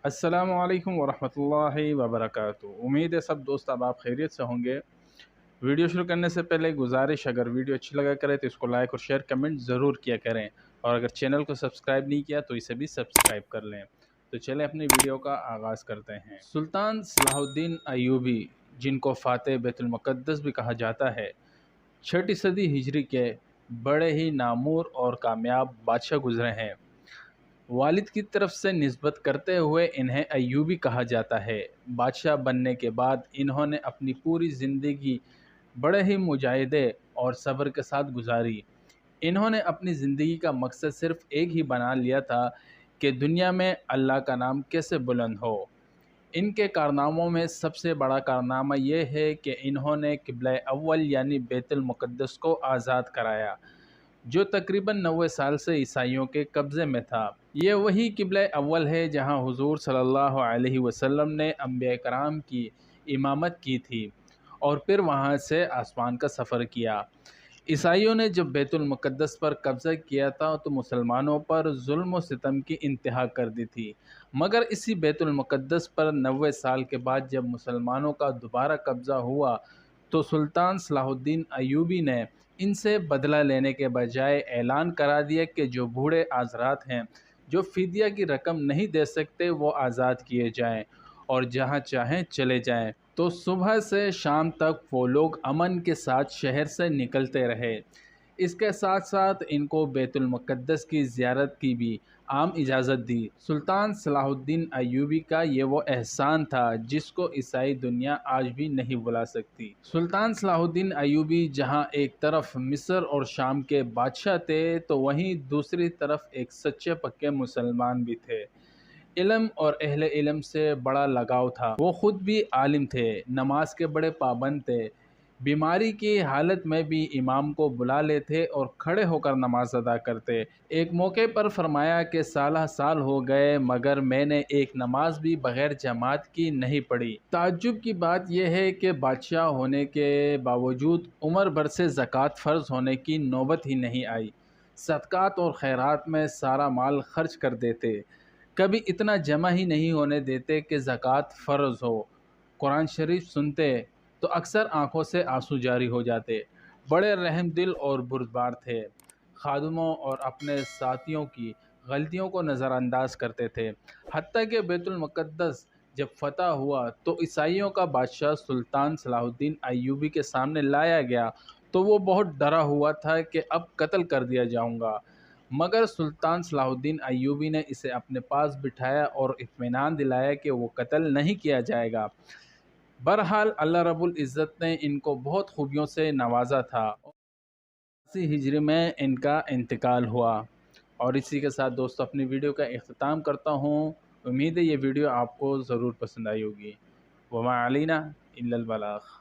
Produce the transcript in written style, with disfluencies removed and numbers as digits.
अस्सलामु अलैकुम वरहमतुल्लाहि वबरकातुहू। उम्मीद है सब दोस्त अब आप खैरियत से होंगे। वीडियो शुरू करने से पहले गुजारिश, अगर वीडियो अच्छी लगा करे तो इसको लाइक और शेयर कमेंट ज़रूर किया करें, और अगर चैनल को सब्सक्राइब नहीं किया तो इसे भी सब्सक्राइब कर लें। तो चलें अपनी वीडियो का आगाज़ करते हैं। सुल्तान सलाहुद्दीन अय्यूबी, जिनको फ़ातेह बैतुल मुक़द्दस भी कहा जाता है, 6ठी सदी हिजरी के बड़े ही नामूर और कामयाब बादशाह गुजरे हैं। वालिद की तरफ से निस्बत करते हुए इन्हें अय्यूबी कहा जाता है। बादशाह बनने के बाद इन्होंने अपनी पूरी ज़िंदगी बड़े ही मुजाहिदे और सब्र के साथ गुजारी। इन्होंने अपनी ज़िंदगी का मकसद सिर्फ़ एक ही बना लिया था कि दुनिया में अल्लाह का नाम कैसे बुलंद हो। इनके कारनामों में सबसे बड़ा कारनामा ये है कि इन्होंने क़िबला अव्वल यानी बैतुल मुक़द्दस को आज़ाद कराया, जो तकरीबन 90 साल से ईसाइयों के कब्ज़े में था। ये वही क़िबला अव्वल है जहाँ हुज़ूर सल्लल्लाहु अलैहि वसल्लम ने अंबिया कराम की इमामत की थी और फिर वहाँ से आसमान का सफ़र किया। ईसाइयों ने जब बैतुल मुक़द्दस पर कब्ज़ा किया था तो मुसलमानों पर ज़ुल्म व सितम की इंतहा कर दी थी, मगर इसी बैतुल मुक़द्दस पर 90 साल के बाद जब मुसलमानों का दोबारा कब्ज़ा हुआ तो सुल्तान सलाहुद्दीन अय्यूबी ने इनसे बदला लेने के बजाय ऐलान करा दिया कि जो बूढ़े आज़रात हैं, जो फ़िदिया की रकम नहीं दे सकते, वो आज़ाद किए जाएं और जहां चाहें चले जाएं। तो सुबह से शाम तक वो लोग अमन के साथ शहर से निकलते रहे। इसके साथ साथ इनको बैतुल मुक़द्दस की ज़ियारत की भी आम इजाज़त दी। सुल्तान सलाहुद्दीन अय्यूबी का ये वो एहसान था जिसको ईसाई दुनिया आज भी नहीं भुला सकती। सुल्तान सलाहुद्दीन अय्यूबी जहाँ एक तरफ मिस्र और शाम के बादशाह थे, तो वहीं दूसरी तरफ एक सच्चे पक्के मुसलमान भी थे। इल्म और अहले इल्म से बड़ा लगाव था। वो ख़ुद भी आलिम थे, नमाज के बड़े पाबंद थे। बीमारी की हालत में भी इमाम को बुला लेते और खड़े होकर नमाज अदा करते। एक मौके पर फरमाया कि साल साल हो गए मगर मैंने एक नमाज भी बग़ैर जमात की नहीं पढ़ी। ताज्जुब की बात यह है कि बादशाह होने के बावजूद उम्र भर से ज़कात फ़र्ज़ होने की नौबत ही नहीं आई। सदक़ात और खैरात में सारा माल खर्च कर देते, कभी इतना जमा ही नहीं होने देते कि ज़कात फ़र्ज़ हो। कुरान शरीफ सुनते तो अक्सर आंखों से आंसू जारी हो जाते। बड़े रहम दिल और बुर्दबार थे। खादमों और अपने साथियों की गलतियों को नज़रअंदाज करते थे। हत्ता कि बैतुल मुक़द्दस जब फ़तह हुआ तो ईसाइयों का बादशाह सुल्तान सलाहुद्दीन अय्यूबी के सामने लाया गया तो वो बहुत डरा हुआ था कि अब कत्ल कर दिया जाऊंगा, मगर सुल्तान सलाहुद्दीन अय्यूबी ने इसे अपने पास बिठाया और इत्मीनान दिलाया कि वो कत्ल नहीं किया जाएगा। बहरहाल अल्लाह रब्बुल इज़्ज़त ने इनको बहुत खूबियों से नवाजा था। इसी हिजरी में इनका इंतकाल हुआ। और इसी के साथ दोस्तों अपनी वीडियो का इख्तिताम करता हूँ। उम्मीद है ये वीडियो आपको ज़रूर पसंद आई होगी। वमा अलैना इल्लल बलाग।